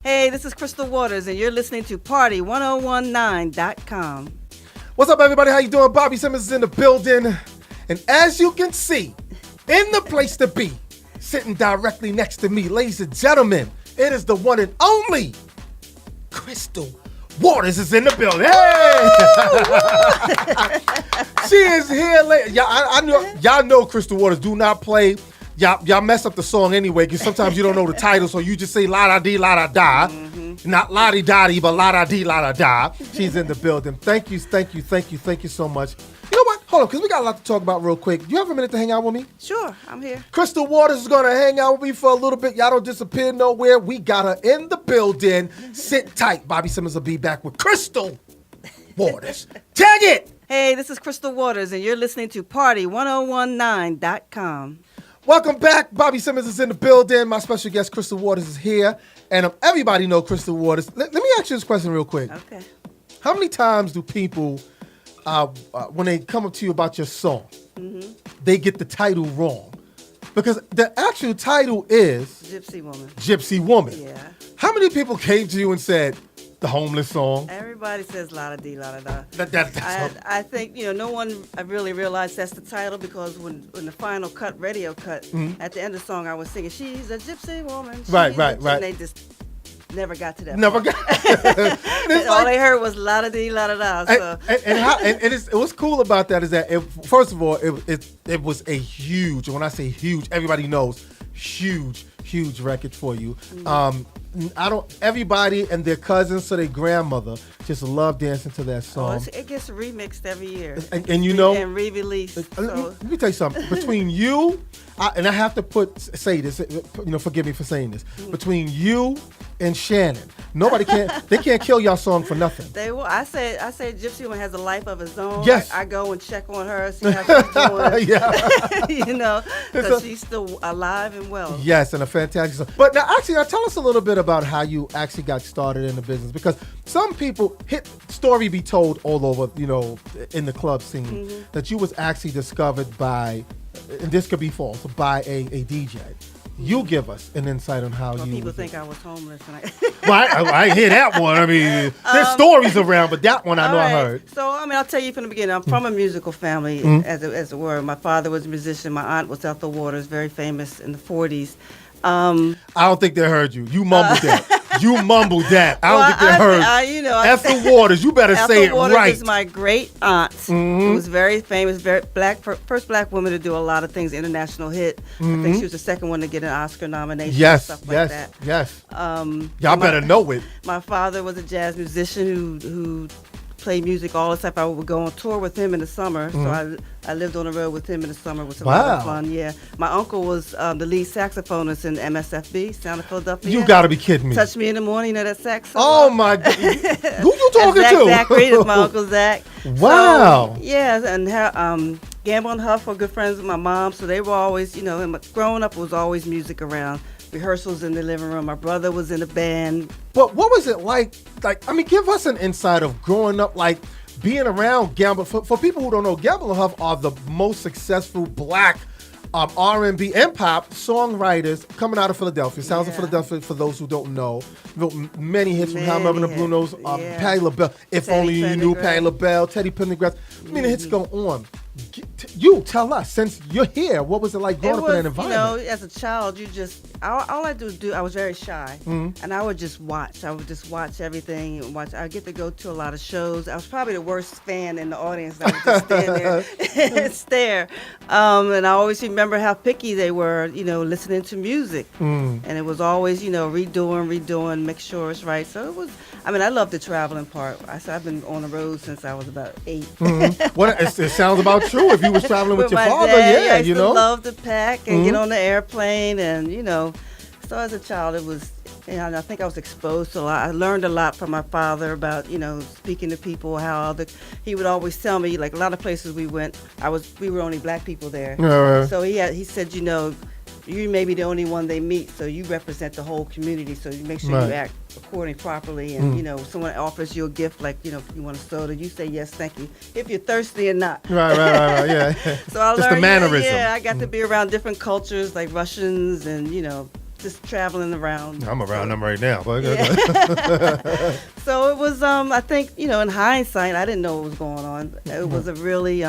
Hey, this is Crystal Waters, and you're listening to Party1019.com. What's up, everybody? How you doing? Bobby Simmons is in the building. And as you can see, in the place to be, sitting directly next to me, ladies and gentlemen, it is the one and only Crystal Waters is in the building. Hey! She is here. Y'all know Crystal Waters do not play. Y'all mess up the song anyway, because sometimes you don't know the title, so you just say la-da-dee, la-da-da. Mm-hmm. Not la-di-da-dee, but la-da-dee, la-da-da. She's in the building. Thank you so much. You know what? Hold on, because we got a lot to talk about real quick. Do you have a minute to hang out with me? Sure, I'm here. Crystal Waters is going to hang out with me for a little bit. Y'all don't disappear nowhere. We got her in the building. Sit tight. Bobby Simmons will be back with Crystal Waters. Tag it! Hey, this is Crystal Waters, and you're listening to Party1019.com. Welcome back. Bobby Simmons is in the building. My special guest, Crystal Waters, is here. And everybody know Crystal Waters. Let me ask you this question real quick. Okay. How many times do people, when they come up to you about your song, they get the title wrong? Because the actual title is... Gypsy Woman. Gypsy Woman. Yeah. How many people came to you and said, the homeless song? Everybody says la-da-dee, la-da-da. That's I think, no one really realized that's the title, because when the final cut, radio cut, at the end of the song, I was singing, she's a gypsy woman. Right. And they just never got to that Never part. got. All they heard was la-da-dee, la-da-da. So. And what's cool about that is that, first of all, it was a huge, and when I say huge, everybody knows, huge record for you. Everybody and their cousins, so their grandmother, just love dancing to that song. It gets remixed every year. And and re-released. Let me tell you something. Between you, and I have to say this, forgive me for saying this. Between you and Shannon, they can't kill y'all song for nothing. They will. I say Gypsy Woman has a life of its own. Yes. I go and check on her, see how she's doing. Yeah. Because she's still alive and well. Yes, and a fantastic song. But now, actually, tell us a little bit about how you actually got started in the business, because some people story be told all over, in the club scene, that you was actually discovered by, and this could be false, by a DJ. You give us an insight on how people think I was homeless. Well, I hear that one. I mean, there's stories around, but that one I know I heard. So, I'll tell you from the beginning. I'm from a musical family, as it were. My father was a musician. My aunt was Ethel Waters, very famous in the 40s. I don't think they heard you. You mumbled that. You mumbled that. I don't think they heard. Ethel Waters, you better say it right. Ethel Waters is my great aunt, who was very famous, first black woman to do a lot of things, international hit. I think she was the second one to get an Oscar nomination. Yes, stuff like that. Yes. Y'all better know it. My father was a jazz musician who played music all the time. I would go on tour with him in the summer, so I lived on the road with him in the summer. It was a lot of fun. Yeah, my uncle was the lead saxophonist in MSFB, Sound of Philadelphia. You got to be kidding me! Touch Me in the Morning, that saxophone. Oh my God! Who you talking to? Zachary is my uncle Zach. Wow. So, yeah, and Gamble and Huff were good friends with my mom, so they were always, growing up, was always music around. Rehearsals in the living room. My brother was in the band. But what was it like, give us an insight of growing up, being around Gamble. For people who don't know, Gamble and Huff are the most successful black R&B and pop songwriters coming out of Philadelphia. Sounds of Philadelphia, for those who don't know. Many hits from How Melvin and the Blue Notes, Patti LaBelle, If Teddy Only You Knew, Patti LaBelle, Teddy Pendergrass. The hits go on. You tell us, since you're here, what was it like growing up in that environment? As a child, all I do, I was very shy, and I would just watch. I would just watch everything and watch. I get to go to a lot of shows. I was probably the worst fan in the audience. I would just stand there and stare. And I always remember how picky they were, listening to music. And it was always, redoing, make sure it's right. So it was, I love the traveling part. I've been on the road since I was about 8. Well, it sounds about true. If you was traveling with your father, dad, I used to love to pack and get on the airplane, and so as a child, it was. I think I was exposed to a lot. I learned a lot from my father about speaking to people. He would always tell me, like, a lot of places we went, we were only black people there. So he said, you may be the only one they meet, so you represent the whole community, so you make sure you act according properly, and someone offers you a gift, like if you want a soda, you say yes, thank you, if you're thirsty or not. Right, yeah. So I Just learned, the mannerism. I got to be around different cultures, like Russians and just traveling around. I'm around them right now. But Yeah. So it was, I think, in hindsight, I didn't know what was going on. It was a really,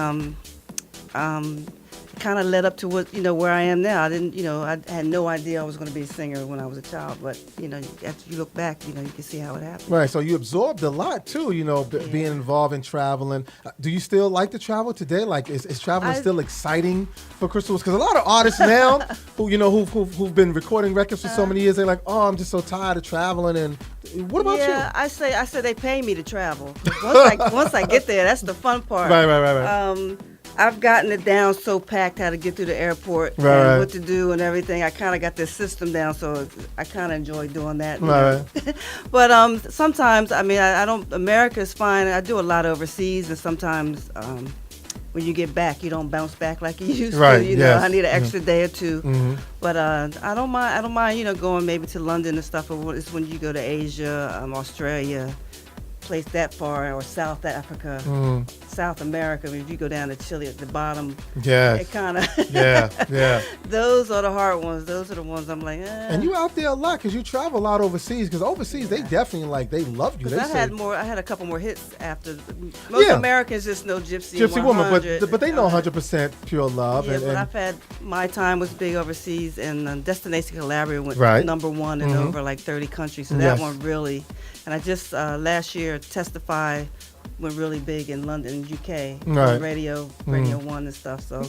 kind of led up to what, where I am now. I didn't, I had no idea I was going to be a singer when I was a child. But, after you look back, you can see how it happened. Right. So you absorbed a lot, too, being involved in traveling. Do you still like to travel today? Like, is traveling still exciting for Crystal? Because a lot of artists now who've been recording records for so many years, they're like, oh, I'm just so tired of traveling. And what about you? Yeah, I say they pay me to travel. Once I get there, that's the fun part. Right. I've gotten it down so packed how to get through the airport and what to do and everything. I kind of got this system down, so I kind of enjoy doing that. Right. But sometimes, I don't. America is fine. I do a lot overseas, and sometimes when you get back, you don't bounce back like you used to. I need an extra day or two. Mm-hmm. But I don't mind. Going maybe to London and stuff. Or it's when you go to Asia, Australia. Place that far, or South Africa, South America. If you go down to Chile at the bottom, it kind of those are the hard ones. Those are the ones I'm like. And you out there a lot because you travel a lot overseas. Because overseas they definitely they love you. I had a couple more hits after. Most Americans just know Gypsy Woman, but they know 100% Pure Love. Yeah, but I've had My Time was big overseas, and Destination Calabria went number one in over like 30 countries. So that one really. And I just last year Testify went really big in London, UK, on Radio 1 and stuff. So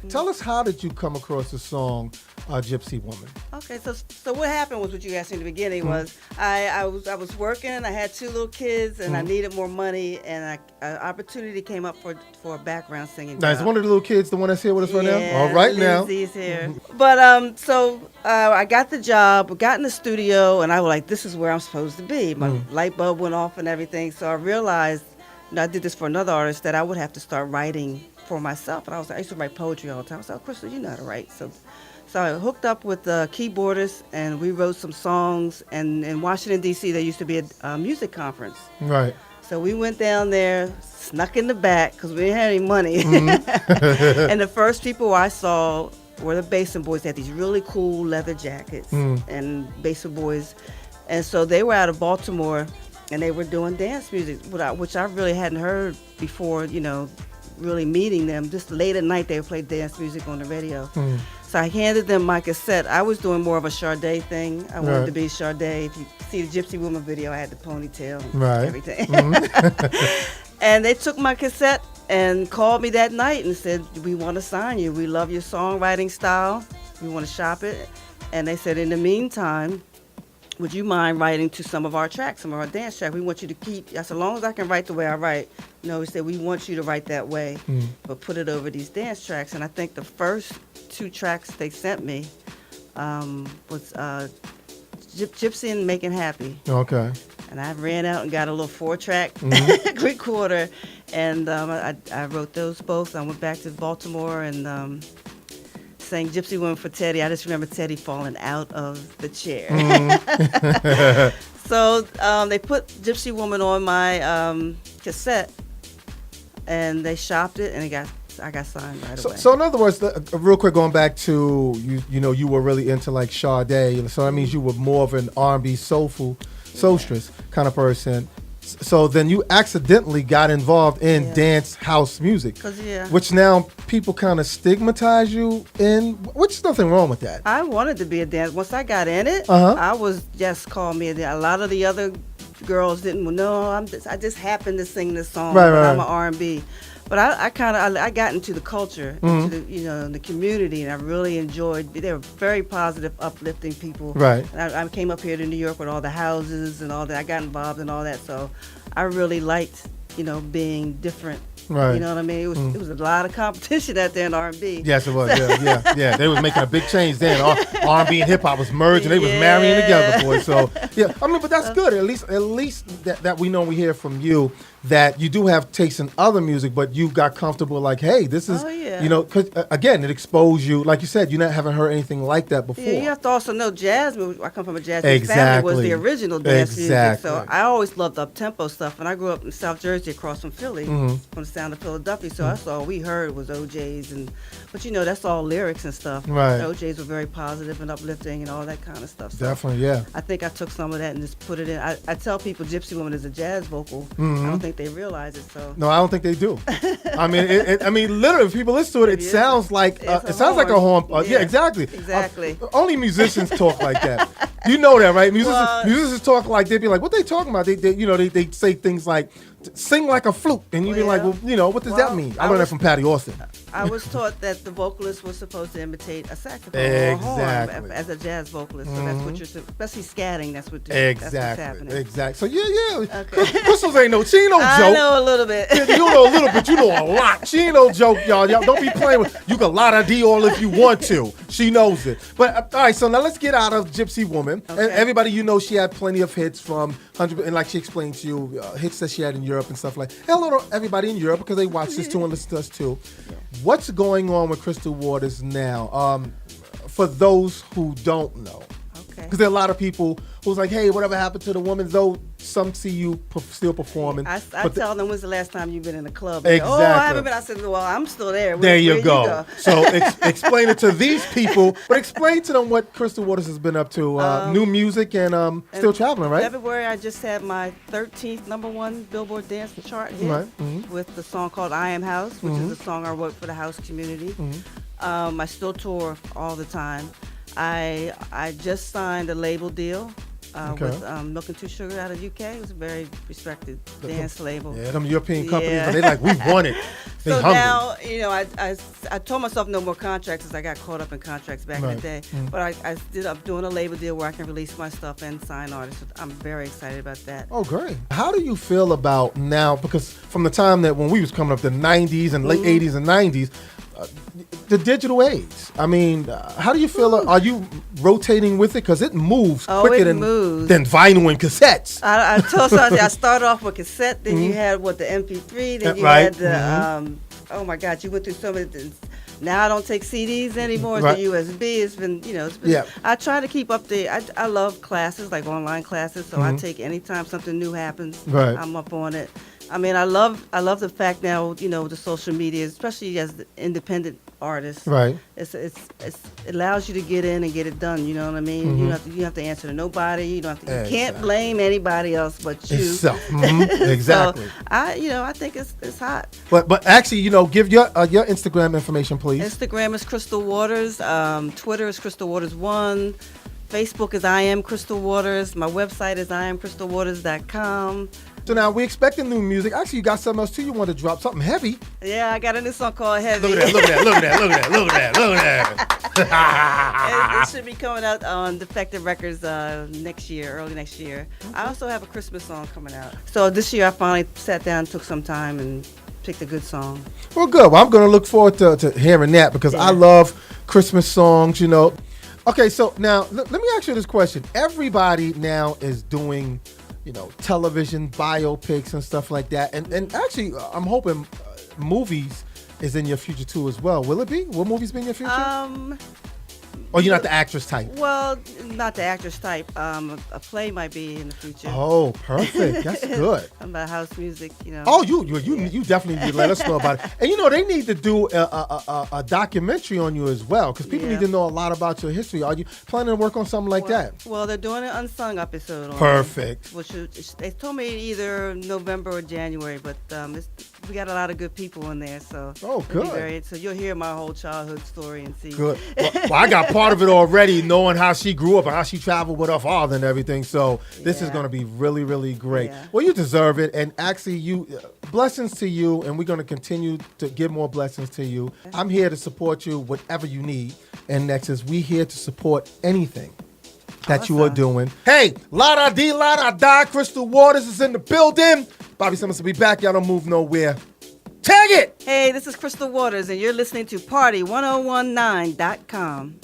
tell us, how did you come across the song Gypsy Woman? Okay, so what happened was what you asked me in the beginning was I was working. I had 2 little kids and I needed more money, and an opportunity came up for a background singing. Nice. Job. One of the little kids, the one that's here with us right now. All right, Lindsay's here. But so I got the job, got in the studio, and I was like, this is where I'm supposed to be. My light bulb went off and everything. So I realized, I did this for another artist, that I would have to start writing for myself. And I used to write poetry all the time. I was like, oh, Crystal, you know how to write. So I hooked up with keyboardists, and we wrote some songs. And in Washington, D.C., there used to be a music conference. Right. So we went down there, snuck in the back, because we didn't have any money. And the first people I saw were the Basin Boys. They had these really cool leather jackets and Basin Boys. And so they were out of Baltimore, and they were doing dance music, which I really hadn't heard before, really meeting them. Just late at night, they would play dance music on the radio. So I handed them my cassette. I was doing more of a Sade thing. I wanted to be Sade. If you see the Gypsy Woman video, I had the ponytail and everything. And they took my cassette and called me that night and said, we want to sign you. We love your songwriting style. We want to shop it. And they said, in the meantime, would you mind writing to some of our tracks, some of our dance tracks? We want you to keep, as long as I can write the way I write. We said, we want you to write that way, but put it over these dance tracks. And I think the first 2 tracks they sent me was Gypsy and Making Happy. Okay. And I ran out and got a little 4-track recorder, and I wrote those both. I went back to Baltimore and sang Gypsy Woman for Teddy. I just remember Teddy falling out of the chair. So they put Gypsy Woman on my cassette, and they shopped it, and I got signed right away. So in other words, real quick, going back to you were really into like Sade, so that means you were more of an R&B soulstress kind of person. So then you accidentally got involved in dance house music, which now people kind of stigmatize you in, which is nothing wrong with that. I wanted to be a dancer. Once I got in it, I was just called me a dancer. A lot of the other girls didn't know. I just happened to sing this song, but I'm an R&B. But I got into the culture, into the community, and I really enjoyed. They were very positive, uplifting people. Right. And I came up here to New York with all the houses and all that. I got involved in all that, so I really liked, being different. Right. You know what I mean? It was a lot of competition out there in R&B. Yes, it was. Yeah. They was making a big change then. R&B and hip hop was merging. They was marrying together, boy. So but that's good. At least that we know, we hear from you that you do have taste in other music, but you got comfortable like, hey, this is, because again, it exposed you. Like you said, haven't heard anything like that before. Yeah, you have to also know jazz music. I come from a jazz music family, was the original dance music. So I always loved up-tempo stuff. And I grew up in South Jersey across from Philly, from the sound of Philadelphia. So that's all we heard was OJs. But that's all lyrics and stuff. Right. OJs were very positive and uplifting and all that kind of stuff. So definitely, yeah. I think I took some of that and just put it in. I tell people Gypsy Woman is a jazz vocal. I don't think they realize it. So no, I don't think they do. I mean, literally, if people listen to it, it sounds like a horn. Yeah, exactly. Exactly. Only musicians talk like that. You know that, right? Musicians talk like they'd be like, what they talking about? They say things like, sing like a flute, and you'd be like, well, what does that mean? I learned that from Patty Austin. I was taught that the vocalist was supposed to imitate a saxophone or a horn as a jazz vocalist. So that's what especially scatting. That's what that's what's happening. Exactly. So yeah. Okay. Crystals ain't no. She ain't no joke. I know a little bit. You know a little bit. You know a lot. She ain't no joke, y'all. Y'all don't be playing with. You can la-da-dee all if you want to. She knows it. But all right. So now let's get out of Gypsy Woman. Okay. And everybody, she had plenty of hits from 100, and like she explained to you, hits that she had in Europe and stuff like. Hello to everybody in Europe because they watch this too and listen to us too. Yeah. What's going on with Crystal Waters now? For those who don't know, because there are a lot of people who's like, hey, whatever happened to the woman? Though some see you still performing. I tell them, when's the last time you've been in a club? Exactly. Oh, I haven't been. I said, well, I'm still there. There you go. So explain it to these people, but explain to them what Crystal Waters has been up to. New music and still traveling, right? February, I just had my 13th #1 Billboard dance chart hit with the song called I Am House, which is a song I wrote for the house community. I still tour all the time. I just signed a label deal with Milk and Two Sugar out of UK. It was a very respected dance label. Yeah, them European companies, they like, we want it. They so hungry. now, I told myself no more contracts because I got caught up in contracts back in the day. But I ended up doing a label deal where I can release my stuff and sign artists. I'm very excited about that. Oh, great. How do you feel about now, because from the time that when we was coming up, the 90s and late 80s and 90s, the digital age. I mean, how do you feel? Are you rotating with it? Because it moves quicker than vinyl and cassettes. I told somebody I started off with cassette, then you had the MP3, then you had the, oh my God, you went through some of the, now I don't take CDs anymore, it's the USB. It's been, I try to keep up I love classes, like online classes, so I take anytime something new happens, I'm up on it. I mean, I love the fact now, the social media, especially as the independent artist. Right. It allows you to get in and get it done. You know what I mean? You don't have to answer to nobody. You don't have to. You can't blame anybody else but you. Exactly. So I think it's hot. But actually, give your Instagram information, please. Instagram is Crystal Waters. Twitter is Crystal Waters 1. Facebook is I Am Crystal Waters. My website is IamCrystalWaters.com. So now we're expecting new music. Actually, you got something else too. You want to drop something heavy? Yeah, I got a new song called Heavy. Look at that. It should be coming out on Defective Records early next year. Okay. I also have a Christmas song coming out. So this year I finally sat down, took some time, and picked a good song. Well, good. Well, I'm going to look forward to hearing that because I love Christmas songs, Okay, so now let me ask you this question. Everybody now is doing television biopics and stuff like that. And actually, I'm hoping movies is in your future too as well. Will it be? Will movies be in your future? Or you're not the actress type? Well, not the actress type. A play might be in the future. Oh, perfect. That's good. About house music, Oh, you definitely need to let us know about it. And they need to do a documentary on you as well, because people need to know a lot about your history. Are you planning to work on something like that? Well, they're doing an unsung episode on perfect. Which they told me either November or January, but we got a lot of good people in there, so good. So you'll hear my whole childhood story and see. Good. Well, I got part of it already, knowing how she grew up and how she traveled with her father and everything. So this is going to be really, really great. Yeah. Well, you deserve it, and actually, blessings to you, and we're going to continue to give more blessings to you. I'm here to support you, whatever you need. And next is we here to support anything that you are doing. Hey, la-da-dee, la-da-da, Crystal Waters is in the building. Bobby Simmons will be back. Y'all don't move nowhere. Tag it! Hey, this is Crystal Waters, and you're listening to Party1019.com.